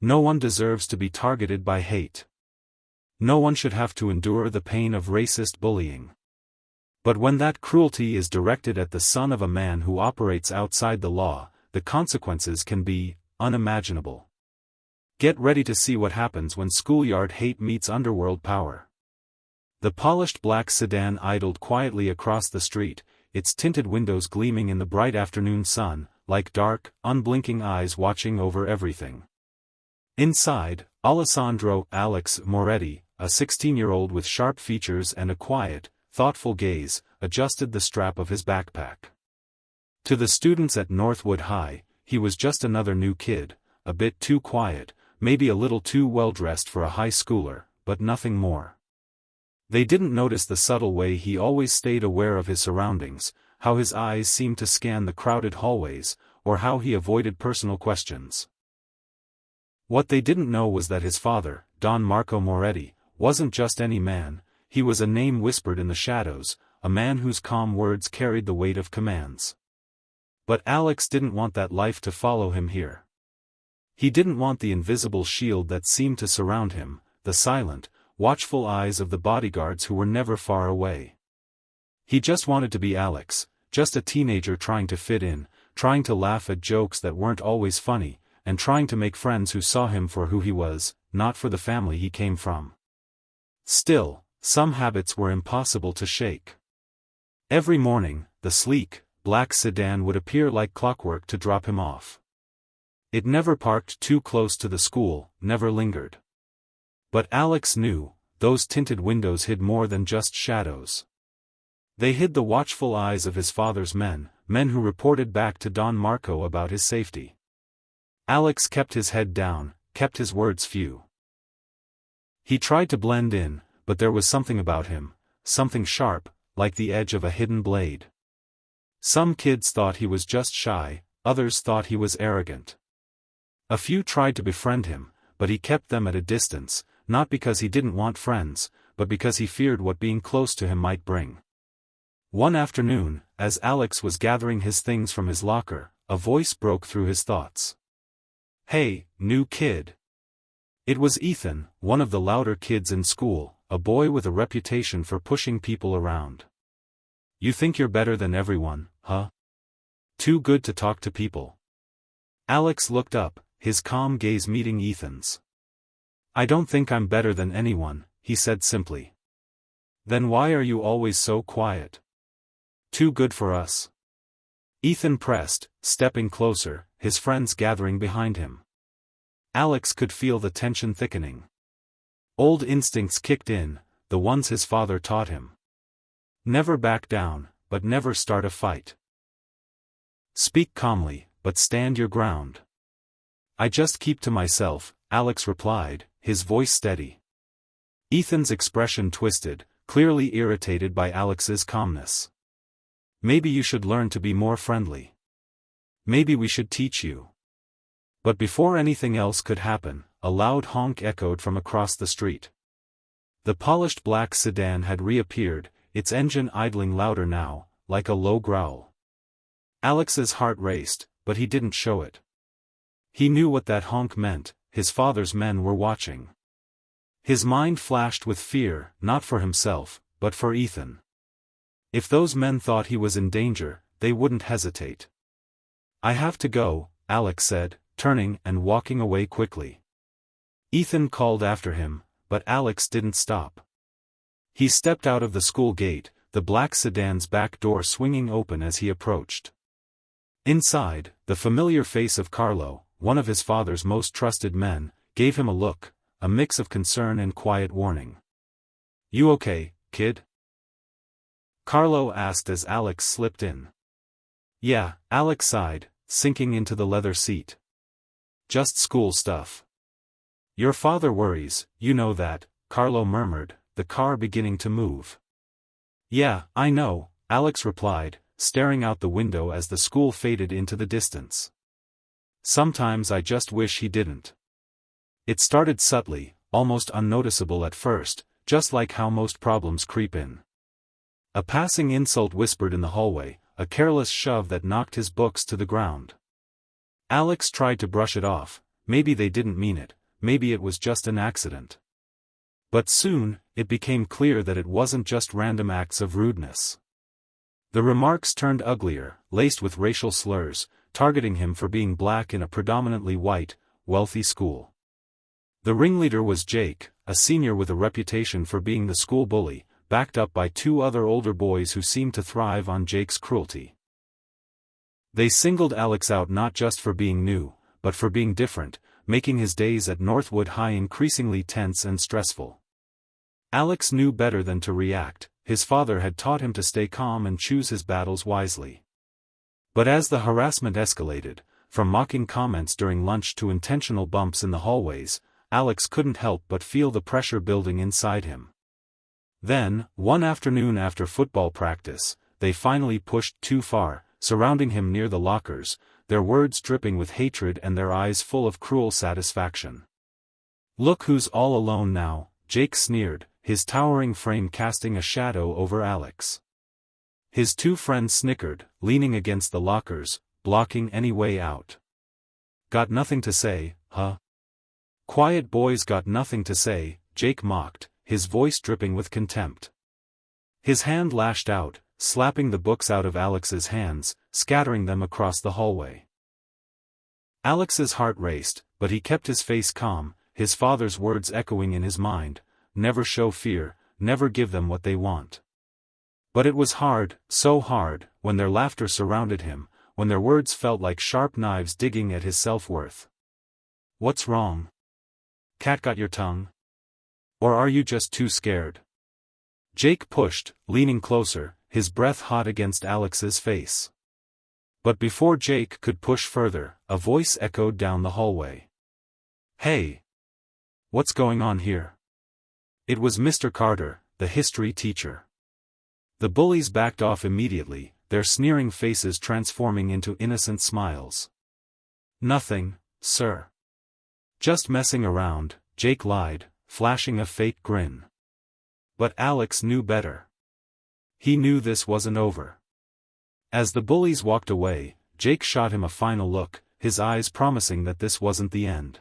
No one deserves to be targeted by hate. No one should have to endure the pain of racist bullying. But when that cruelty is directed at the son of a man who operates outside the law, the consequences can be unimaginable. Get ready to see what happens when schoolyard hate meets underworld power. The polished black sedan idled quietly across the street, its tinted windows gleaming in the bright afternoon sun, like dark, unblinking eyes watching over everything. Inside, Alessandro Alex Moretti, a 16-year-old with sharp features and a quiet, thoughtful gaze, adjusted the strap of his backpack. To the students at Northwood High, he was just another new kid, a bit too quiet, maybe a little too well-dressed for a high schooler, but nothing more. They didn't notice the subtle way he always stayed aware of his surroundings, how his eyes seemed to scan the crowded hallways, or how he avoided personal questions. What they didn't know was that his father, Don Marco Moretti, wasn't just any man. He was a name whispered in the shadows, a man whose calm words carried the weight of commands. But Alex didn't want that life to follow him here. He didn't want the invisible shield that seemed to surround him, the silent, watchful eyes of the bodyguards who were never far away. He just wanted to be Alex, just a teenager trying to fit in, trying to laugh at jokes that weren't always funny, and trying to make friends who saw him for who he was, not for the family he came from. Still, some habits were impossible to shake. Every morning, the sleek, black sedan would appear like clockwork to drop him off. It never parked too close to the school, never lingered. But Alex knew, those tinted windows hid more than just shadows. They hid the watchful eyes of his father's men who reported back to Don Marco about his safety. Alex kept his head down, kept his words few. He tried to blend in, but there was something about him, something sharp, like the edge of a hidden blade. Some kids thought he was just shy, others thought he was arrogant. A few tried to befriend him, but he kept them at a distance, not because he didn't want friends, but because he feared what being close to him might bring. One afternoon, as Alex was gathering his things from his locker, a voice broke through his thoughts. "Hey, new kid." It was Ethan, one of the louder kids in school, a boy with a reputation for pushing people around. "You think you're better than everyone, huh? Too good to talk to people." Alex looked up, his calm gaze meeting Ethan's. "I don't think I'm better than anyone," he said simply. "Then why are you always so quiet?" "Too good for us." Ethan pressed, stepping closer, his friends gathering behind him. Alex could feel the tension thickening. Old instincts kicked in, the ones his father taught him. Never back down, but never start a fight. Speak calmly, but stand your ground. "I just keep to myself," Alex replied, his voice steady. Ethan's expression twisted, clearly irritated by Alex's calmness. "Maybe you should learn to be more friendly. Maybe we should teach you." But before anything else could happen, a loud honk echoed from across the street. The polished black sedan had reappeared, its engine idling louder now, like a low growl. Alex's heart raced, but he didn't show it. He knew what that honk meant, his father's men were watching. His mind flashed with fear, not for himself, but for Ethan. If those men thought he was in danger, they wouldn't hesitate. "I have to go," Alex said, turning and walking away quickly. Ethan called after him, but Alex didn't stop. He stepped out of the school gate, the black sedan's back door swinging open as he approached. Inside, the familiar face of Carlo, one of his father's most trusted men, gave him a look, a mix of concern and quiet warning. "You okay, kid?" Carlo asked as Alex slipped in. "Yeah," Alex sighed, sinking into the leather seat. "Just school stuff." "Your father worries, you know that," Carlo murmured, the car beginning to move. "Yeah, I know," Alex replied, staring out the window as the school faded into the distance. "Sometimes I just wish he didn't." It started subtly, almost unnoticeable at first, just like how most problems creep in. A passing insult whispered in the hallway, a careless shove that knocked his books to the ground. Alex tried to brush it off, maybe they didn't mean it, maybe it was just an accident. But soon, it became clear that it wasn't just random acts of rudeness. The remarks turned uglier, laced with racial slurs, targeting him for being black in a predominantly white, wealthy school. The ringleader was Jake, a senior with a reputation for being the school bully, backed up by two other older boys who seemed to thrive on Jake's cruelty. They singled Alex out not just for being new, but for being different, making his days at Northwood High increasingly tense and stressful. Alex knew better than to react. His father had taught him to stay calm and choose his battles wisely. But as the harassment escalated, from mocking comments during lunch to intentional bumps in the hallways, Alex couldn't help but feel the pressure building inside him. Then, one afternoon after football practice, they finally pushed too far, surrounding him near the lockers, their words dripping with hatred and their eyes full of cruel satisfaction. "Look who's all alone now," Jake sneered, his towering frame casting a shadow over Alex. His two friends snickered, leaning against the lockers, blocking any way out. "Got nothing to say, huh?" "Quiet boys got nothing to say," Jake mocked, his voice dripping with contempt. His hand lashed out, slapping the books out of Alex's hands, scattering them across the hallway. Alex's heart raced, but he kept his face calm, his father's words echoing in his mind, "Never show fear, never give them what they want." But it was hard, so hard, when their laughter surrounded him, when their words felt like sharp knives digging at his self-worth. "What's wrong? Cat got your tongue? Or are you just too scared?" Jake pushed, leaning closer, his breath hot against Alex's face. But before Jake could push further, a voice echoed down the hallway. "Hey! What's going on here?" It was Mr. Carter, the history teacher. The bullies backed off immediately, their sneering faces transforming into innocent smiles. "Nothing, sir. Just messing around," Jake lied, flashing a fake grin. But Alex knew better. He knew this wasn't over. As the bullies walked away, Jake shot him a final look, his eyes promising that this wasn't the end.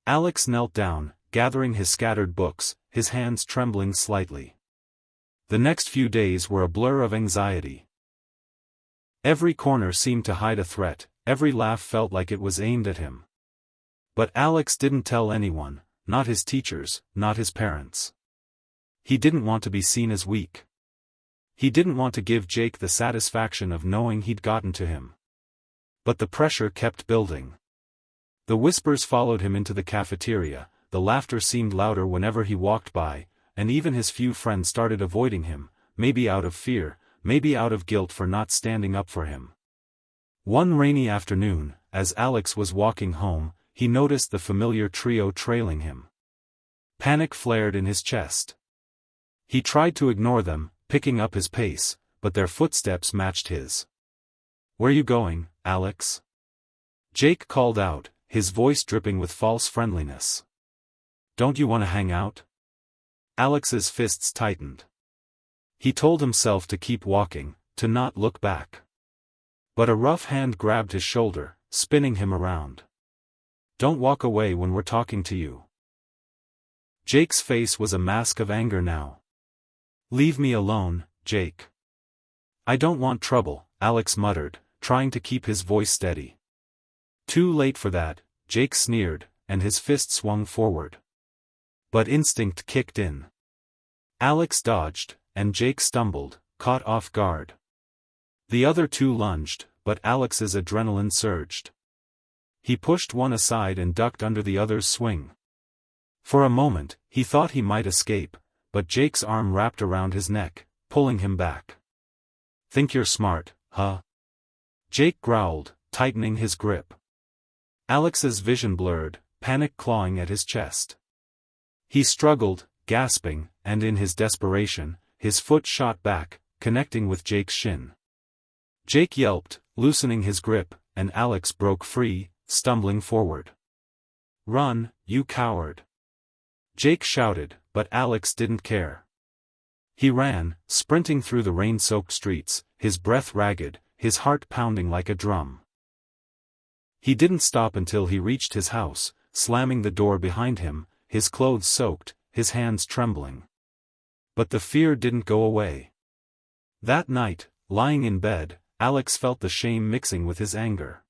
Alex knelt down, gathering his scattered books, his hands trembling slightly. The next few days were a blur of anxiety. Every corner seemed to hide a threat, every laugh felt like it was aimed at him. But Alex didn't tell anyone, not his teachers, not his parents. He didn't want to be seen as weak. He didn't want to give Jake the satisfaction of knowing he'd gotten to him. But the pressure kept building. The whispers followed him into the cafeteria, the laughter seemed louder whenever he walked by, and even his few friends started avoiding him, maybe out of fear, maybe out of guilt for not standing up for him. One rainy afternoon, as Alex was walking home, he noticed the familiar trio trailing him. Panic flared in his chest. He tried to ignore them, picking up his pace, but their footsteps matched his. "Where you going, Alex?" Jake called out, his voice dripping with false friendliness. "Don't you want to hang out?" Alex's fists tightened. He told himself to keep walking, to not look back. But a rough hand grabbed his shoulder, spinning him around. "Don't walk away when we're talking to you." Jake's face was a mask of anger now. "Leave me alone, Jake." "I don't want trouble," Alex muttered, trying to keep his voice steady. Too late for that, Jake sneered, and his fist swung forward. But instinct kicked in. Alex dodged, and Jake stumbled, caught off guard. The other two lunged, but Alex's adrenaline surged. He pushed one aside and ducked under the other's swing. For a moment, he thought he might escape, but Jake's arm wrapped around his neck, pulling him back. "Think you're smart, huh?" Jake growled, tightening his grip. Alex's vision blurred, panic clawing at his chest. He struggled, gasping, and in his desperation, his foot shot back, connecting with Jake's shin. Jake yelped, loosening his grip, and Alex broke free, stumbling forward. "Run, you coward!" Jake shouted, but Alex didn't care. He ran, sprinting through the rain-soaked streets, his breath ragged, his heart pounding like a drum. He didn't stop until he reached his house, slamming the door behind him, his clothes soaked, his hands trembling. But the fear didn't go away. That night, lying in bed, Alex felt the shame mixing with his anger.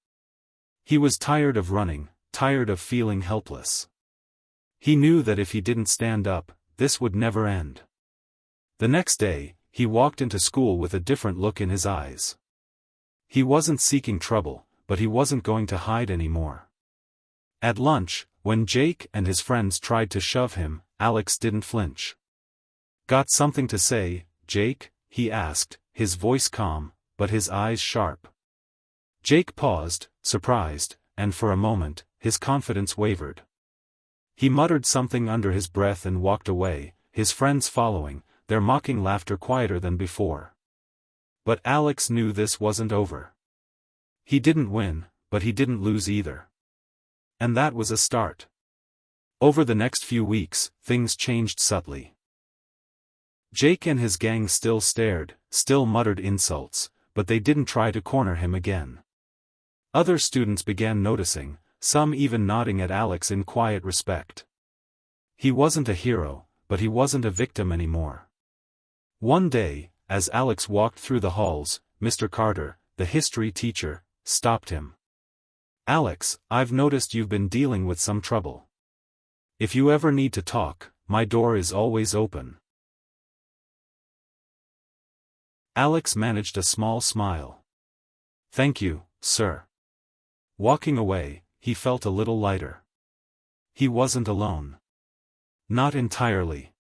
He was tired of running, tired of feeling helpless. He knew that if he didn't stand up, this would never end. The next day, he walked into school with a different look in his eyes. He wasn't seeking trouble, but he wasn't going to hide anymore. At lunch, when Jake and his friends tried to shove him, Alex didn't flinch. "Got something to say, Jake?" he asked, his voice calm, but his eyes sharp. Jake paused, surprised, and for a moment, his confidence wavered. He muttered something under his breath and walked away, his friends following, their mocking laughter quieter than before. But Alex knew this wasn't over. He didn't win, but he didn't lose either. And that was a start. Over the next few weeks, things changed subtly. Jake and his gang still stared, still muttered insults, but they didn't try to corner him again. Other students began noticing, some even nodding at Alex in quiet respect. He wasn't a hero, but he wasn't a victim anymore. One day, as Alex walked through the halls, Mr. Carter, the history teacher, stopped him. "Alex, I've noticed you've been dealing with some trouble. If you ever need to talk, my door is always open." Alex managed a small smile. "Thank you, sir." Walking away, he felt a little lighter. He wasn't alone. Not entirely.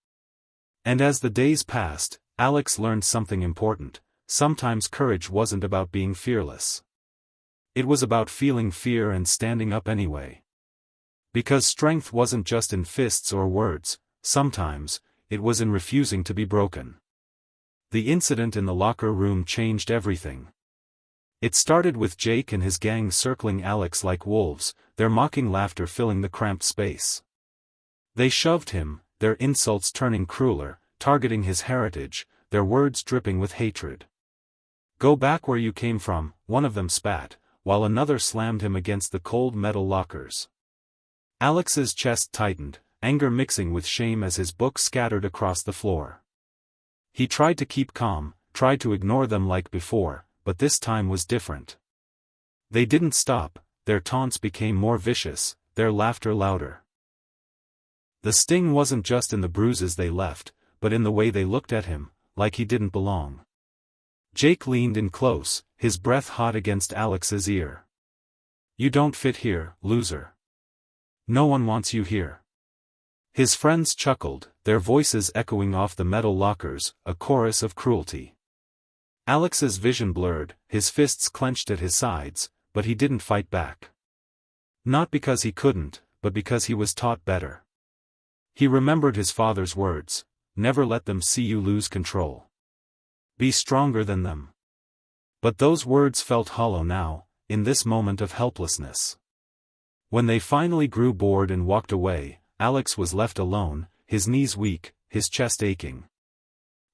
And as the days passed, Alex learned something important. Sometimes courage wasn't about being fearless. It was about feeling fear and standing up anyway. Because strength wasn't just in fists or words, sometimes, it was in refusing to be broken. The incident in the locker room changed everything. It started with Jake and his gang circling Alex like wolves, their mocking laughter filling the cramped space. They shoved him, their insults turning crueler, targeting his heritage, their words dripping with hatred. "Go back where you came from," one of them spat, while another slammed him against the cold metal lockers. Alex's chest tightened, anger mixing with shame as his books scattered across the floor. He tried to keep calm, tried to ignore them like before, but this time was different. They didn't stop, their taunts became more vicious, their laughter louder. The sting wasn't just in the bruises they left, but in the way they looked at him, like he didn't belong. Jake leaned in close, his breath hot against Alex's ear. "You don't fit here, loser. No one wants you here." His friends chuckled, their voices echoing off the metal lockers, a chorus of cruelty. Alex's vision blurred, his fists clenched at his sides, but he didn't fight back. Not because he couldn't, but because he was taught better. He remembered his father's words, "Never let them see you lose control. Be stronger than them." But those words felt hollow now, in this moment of helplessness. When they finally grew bored and walked away, Alex was left alone, his knees weak, his chest aching.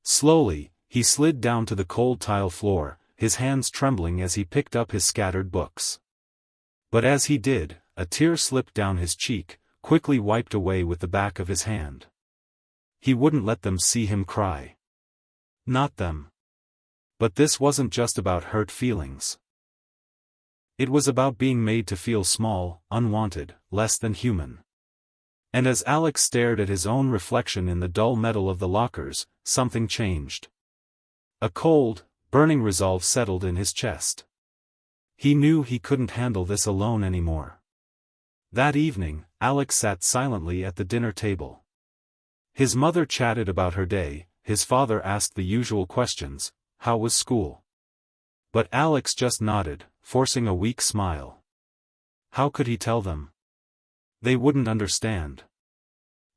Slowly, he slid down to the cold tile floor, his hands trembling as he picked up his scattered books. But as he did, a tear slipped down his cheek, quickly wiped away with the back of his hand. He wouldn't let them see him cry. Not them. But this wasn't just about hurt feelings. It was about being made to feel small, unwanted, less than human. And as Alex stared at his own reflection in the dull metal of the lockers, something changed. A cold, burning resolve settled in his chest. He knew he couldn't handle this alone anymore. That evening, Alex sat silently at the dinner table. His mother chatted about her day, his father asked the usual questions, how was school? But Alex just nodded, forcing a weak smile. How could he tell them? They wouldn't understand.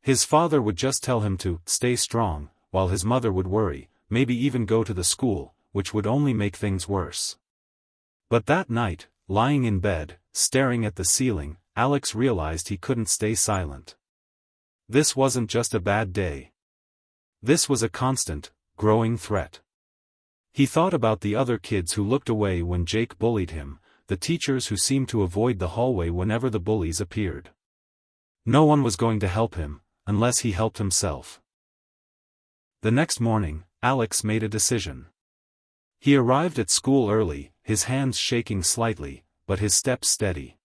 His father would just tell him to stay strong, while his mother would worry, maybe even go to the school, which would only make things worse. But that night, lying in bed, staring at the ceiling, Alex realized he couldn't stay silent. This wasn't just a bad day. This was a constant, growing threat. He thought about the other kids who looked away when Jake bullied him, the teachers who seemed to avoid the hallway whenever the bullies appeared. No one was going to help him, unless he helped himself. The next morning, Alex made a decision. He arrived at school early, his hands shaking slightly, but his steps steady.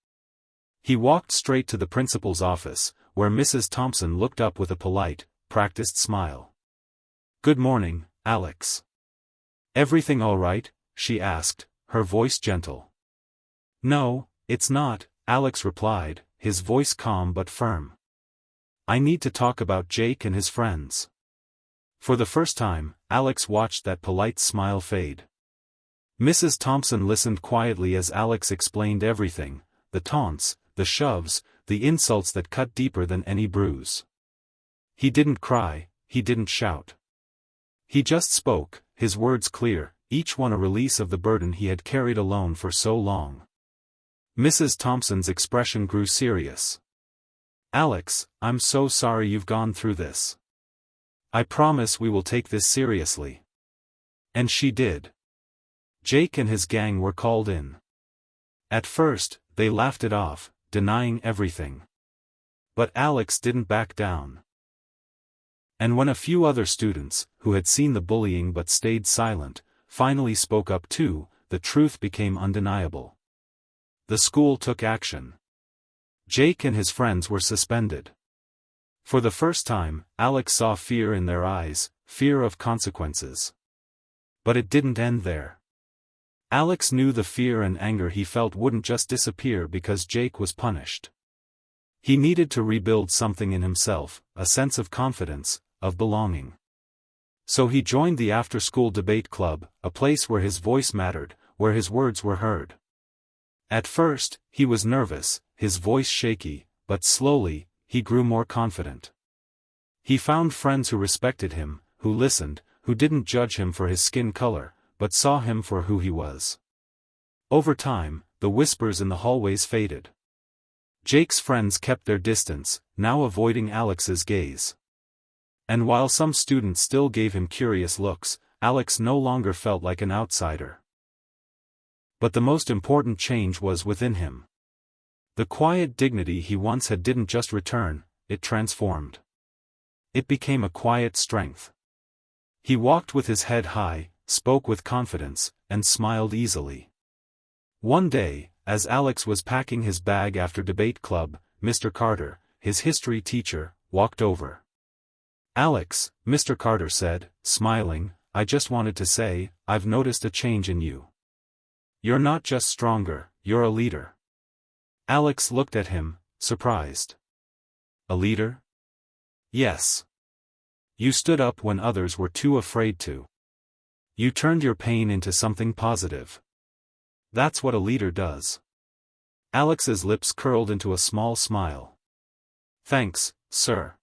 He walked straight to the principal's office, where Mrs. Thompson looked up with a polite, practiced smile. "Good morning, Alex. Everything all right?" she asked, her voice gentle. "No, it's not," Alex replied, his voice calm but firm. "I need to talk about Jake and his friends." For the first time, Alex watched that polite smile fade. Mrs. Thompson listened quietly as Alex explained everything, the taunts, the shoves, the insults that cut deeper than any bruise. He didn't cry, he didn't shout. He just spoke, his words clear, each one a release of the burden he had carried alone for so long. Mrs. Thompson's expression grew serious. "Alex, I'm so sorry you've gone through this. I promise we will take this seriously." And she did. Jake and his gang were called in. At first, they laughed it off, denying everything. But Alex didn't back down. And when a few other students, who had seen the bullying but stayed silent, finally spoke up too, the truth became undeniable. The school took action. Jake and his friends were suspended. For the first time, Alex saw fear in their eyes, fear of consequences. But it didn't end there. Alex knew the fear and anger he felt wouldn't just disappear because Jake was punished. He needed to rebuild something in himself, a sense of confidence, of belonging. So he joined the after-school debate club, a place where his voice mattered, where his words were heard. At first, he was nervous, his voice shaky, but slowly, he grew more confident. He found friends who respected him, who listened, who didn't judge him for his skin color, but saw him for who he was. Over time, the whispers in the hallways faded. Jake's friends kept their distance, now avoiding Alex's gaze. And while some students still gave him curious looks, Alex no longer felt like an outsider. But the most important change was within him. The quiet dignity he once had didn't just return, it transformed. It became a quiet strength. He walked with his head high, spoke with confidence, and smiled easily. One day, as Alex was packing his bag after debate club, Mr. Carter, his history teacher, walked over. "Alex," Mr. Carter said, smiling, "I just wanted to say, I've noticed a change in you. You're not just stronger, you're a leader." Alex looked at him, surprised. "A leader?" "Yes. You stood up when others were too afraid to. You turned your pain into something positive. That's what a leader does." Alex's lips curled into a small smile. "Thanks, sir."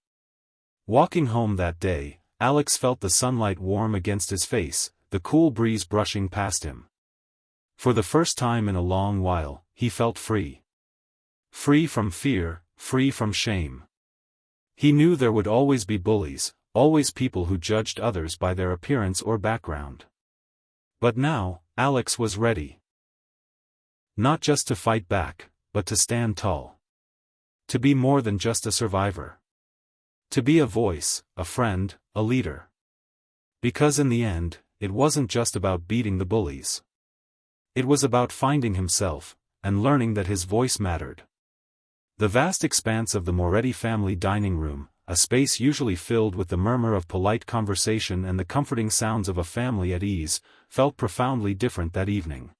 Walking home that day, Alex felt the sunlight warm against his face, the cool breeze brushing past him. For the first time in a long while, he felt free. Free from fear, free from shame. He knew there would always be bullies, always people who judged others by their appearance or background. But now, Alex was ready. Not just to fight back, but to stand tall. To be more than just a survivor. To be a voice, a friend, a leader. Because in the end, it wasn't just about beating the bullies. It was about finding himself, and learning that his voice mattered. The vast expanse of the Moretti family dining room, a space usually filled with the murmur of polite conversation and the comforting sounds of a family at ease, felt profoundly different that evening.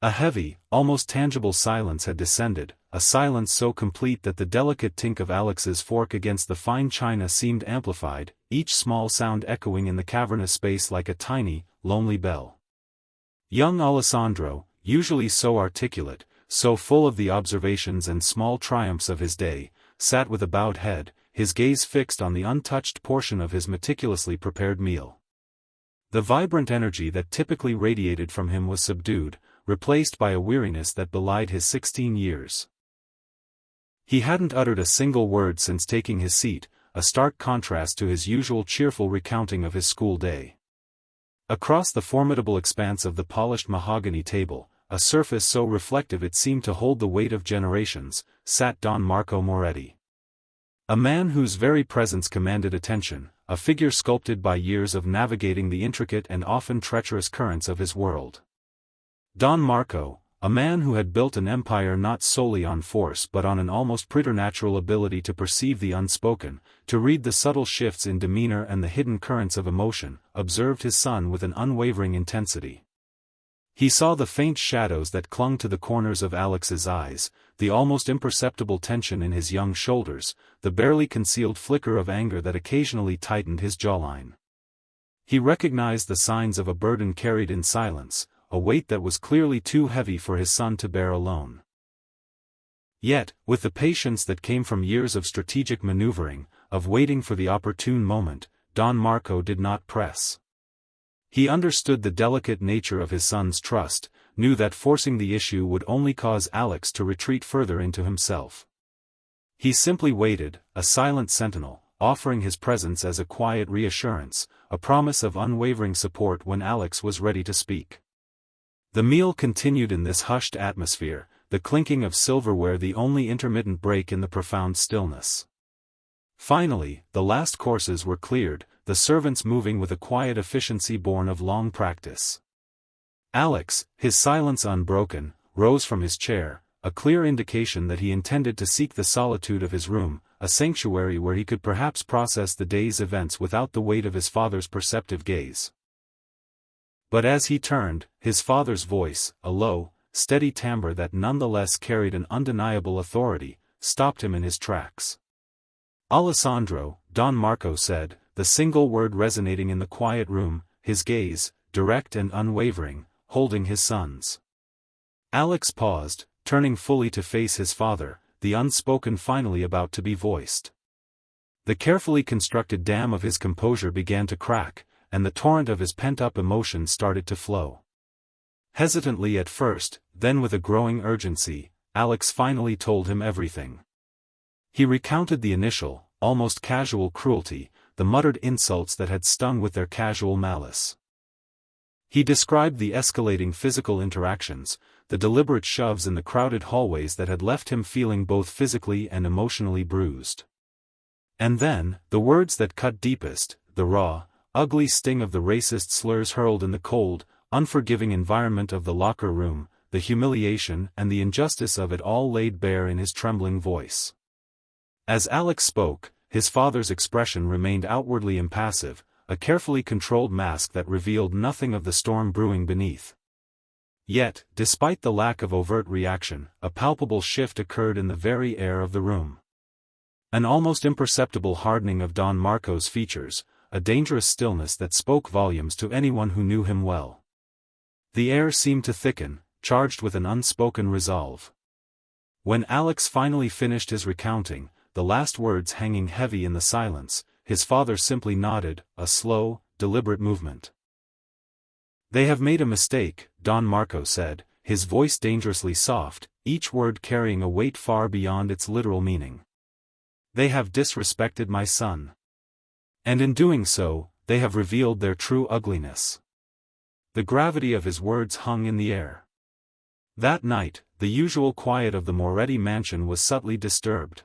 A heavy, almost tangible silence had descended, a silence so complete that the delicate tink of Alex's fork against the fine china seemed amplified, each small sound echoing in the cavernous space like a tiny, lonely bell. Young Alessandro, usually so articulate, so full of the observations and small triumphs of his day, sat with a bowed head, his gaze fixed on the untouched portion of his meticulously prepared meal. The vibrant energy that typically radiated from him was subdued, replaced by a weariness that belied his 16 years. He hadn't uttered a single word since taking his seat, a stark contrast to his usual cheerful recounting of his school day. Across the formidable expanse of the polished mahogany table, a surface so reflective it seemed to hold the weight of generations, sat Don Marco Moretti. A man whose very presence commanded attention, a figure sculpted by years of navigating the intricate and often treacherous currents of his world. Don Marco, a man who had built an empire not solely on force but on an almost preternatural ability to perceive the unspoken, to read the subtle shifts in demeanor and the hidden currents of emotion, observed his son with an unwavering intensity. He saw the faint shadows that clung to the corners of Alex's eyes, the almost imperceptible tension in his young shoulders, the barely concealed flicker of anger that occasionally tightened his jawline. He recognized the signs of a burden carried in silence, a weight that was clearly too heavy for his son to bear alone. Yet, with the patience that came from years of strategic maneuvering, of waiting for the opportune moment, Don Marco did not press. He understood the delicate nature of his son's trust, knew that forcing the issue would only cause Alex to retreat further into himself. He simply waited, a silent sentinel, offering his presence as a quiet reassurance, a promise of unwavering support when Alex was ready to speak. The meal continued in this hushed atmosphere, the clinking of silverware the only intermittent break in the profound stillness. Finally, the last courses were cleared, the servants moving with a quiet efficiency born of long practice. Alex, his silence unbroken, rose from his chair, a clear indication that he intended to seek the solitude of his room, a sanctuary where he could perhaps process the day's events without the weight of his father's perceptive gaze. But as he turned, his father's voice, a low, steady timbre that nonetheless carried an undeniable authority, stopped him in his tracks. "Alessandro," Don Marco said, the single word resonating in the quiet room, his gaze, direct and unwavering, holding his son's. Alex paused, turning fully to face his father, the unspoken finally about to be voiced. The carefully constructed dam of his composure began to crack, and the torrent of his pent-up emotion started to flow. Hesitantly at first, then with a growing urgency, Alex finally told him everything. He recounted the initial, almost casual cruelty, the muttered insults that had stung with their casual malice. He described the escalating physical interactions, the deliberate shoves in the crowded hallways that had left him feeling both physically and emotionally bruised. And then, the words that cut deepest, the raw, ugly sting of the racist slurs hurled in the cold, unforgiving environment of the locker room, the humiliation and the injustice of it all laid bare in his trembling voice. As Alex spoke, his father's expression remained outwardly impassive, a carefully controlled mask that revealed nothing of the storm brewing beneath. Yet, despite the lack of overt reaction, a palpable shift occurred in the very air of the room. An almost imperceptible hardening of Don Marco's features, a dangerous stillness that spoke volumes to anyone who knew him well. The air seemed to thicken, charged with an unspoken resolve. When Alex finally finished his recounting, the last words hanging heavy in the silence, his father simply nodded, a slow, deliberate movement. "They have made a mistake," Don Marco said, his voice dangerously soft, each word carrying a weight far beyond its literal meaning. "They have disrespected my son. And in doing so, they have revealed their true ugliness." The gravity of his words hung in the air. That night, the usual quiet of the Moretti mansion was subtly disturbed.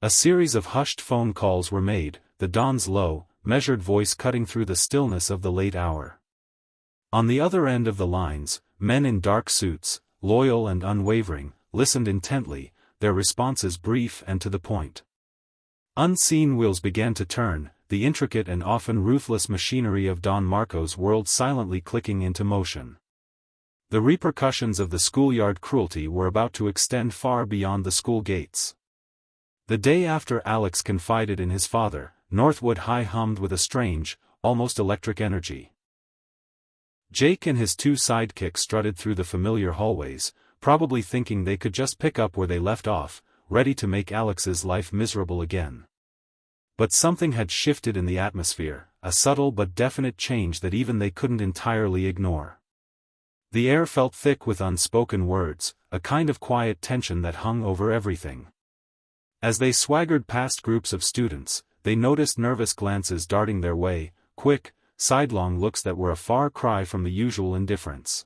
A series of hushed phone calls were made, the Don's low, measured voice cutting through the stillness of the late hour. On the other end of the lines, men in dark suits, loyal and unwavering, listened intently, their responses brief and to the point. Unseen wheels began to turn, the intricate and often ruthless machinery of Don Marco's world silently clicking into motion. The repercussions of the schoolyard cruelty were about to extend far beyond the school gates. The day after Alex confided in his father, Northwood High hummed with a strange, almost electric energy. Jake and his two sidekicks strutted through the familiar hallways, probably thinking they could just pick up where they left off, ready to make Alex's life miserable again. But something had shifted in the atmosphere, a subtle but definite change that even they couldn't entirely ignore. The air felt thick with unspoken words, a kind of quiet tension that hung over everything. As they swaggered past groups of students, they noticed nervous glances darting their way, quick, sidelong looks that were a far cry from the usual indifference.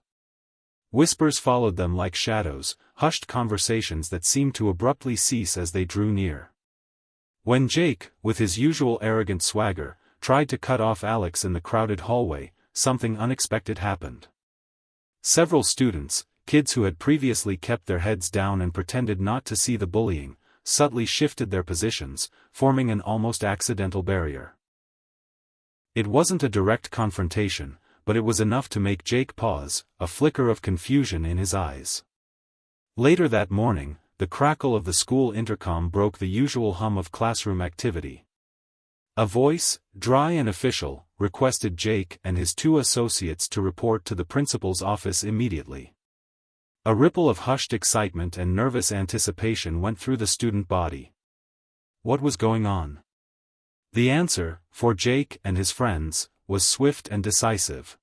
Whispers followed them like shadows, hushed conversations that seemed to abruptly cease as they drew near. When Jake, with his usual arrogant swagger, tried to cut off Alex in the crowded hallway, something unexpected happened. Several students, kids who had previously kept their heads down and pretended not to see the bullying, subtly shifted their positions, forming an almost accidental barrier. It wasn't a direct confrontation, but it was enough to make Jake pause, a flicker of confusion in his eyes. Later that morning, the crackle of the school intercom broke the usual hum of classroom activity. A voice, dry and official, requested Jake and his 2 associates to report to the principal's office immediately. A ripple of hushed excitement and nervous anticipation went through the student body. What was going on? The answer, for Jake and his friends, was swift and decisive.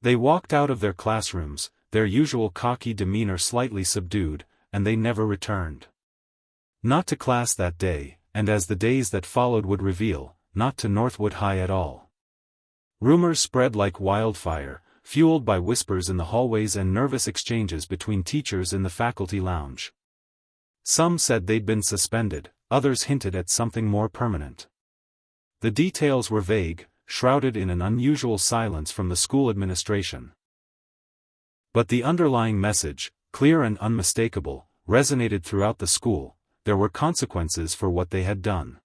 They walked out of their classrooms, their usual cocky demeanor slightly subdued, and they never returned. Not to class that day, and as the days that followed would reveal, not to Northwood High at all. Rumors spread like wildfire, fueled by whispers in the hallways and nervous exchanges between teachers in the faculty lounge. Some said they'd been suspended, others hinted at something more permanent. The details were vague, shrouded in an unusual silence from the school administration. But the underlying message, clear and unmistakable, resonated throughout the school: there were consequences for what they had done.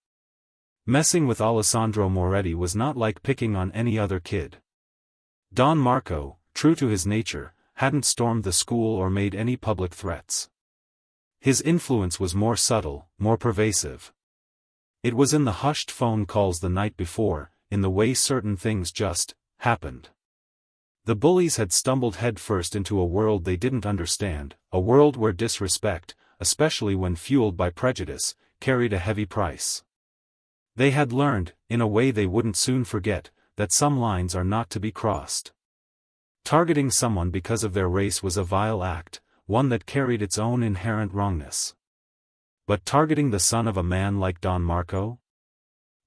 Messing with Alessandro Moretti was not like picking on any other kid. Don Marco, true to his nature, hadn't stormed the school or made any public threats. His influence was more subtle, more pervasive. It was in the hushed phone calls the night before, in the way certain things just happened. The bullies had stumbled headfirst into a world they didn't understand, a world where disrespect, especially when fueled by prejudice, carried a heavy price. They had learned, in a way they wouldn't soon forget, that some lines are not to be crossed. Targeting someone because of their race was a vile act, one that carried its own inherent wrongness. But targeting the son of a man like Don Marco?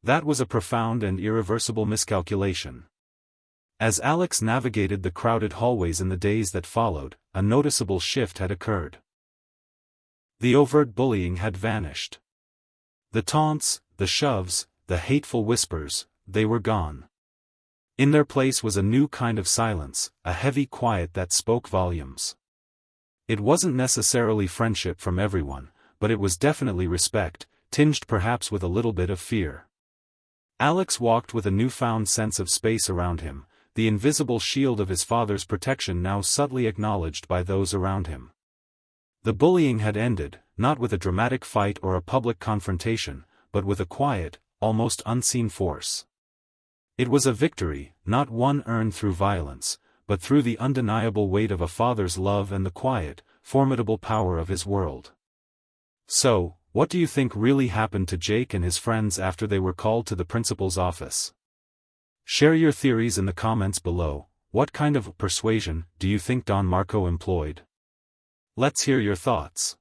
That was a profound and irreversible miscalculation. As Alex navigated the crowded hallways in the days that followed, a noticeable shift had occurred. The overt bullying had vanished. The taunts, the shoves, the hateful whispers, they were gone. In their place was a new kind of silence, a heavy quiet that spoke volumes. It wasn't necessarily friendship from everyone, but it was definitely respect, tinged perhaps with a little bit of fear. Alex walked with a newfound sense of space around him, the invisible shield of his father's protection now subtly acknowledged by those around him. The bullying had ended, not with a dramatic fight or a public confrontation, but with a quiet, almost unseen force. It was a victory, not one earned through violence, but through the undeniable weight of a father's love and the quiet, formidable power of his world. So, what do you think really happened to Jake and his friends after they were called to the principal's office? Share your theories in the comments below. What kind of persuasion do you think Don Marco employed? Let's hear your thoughts.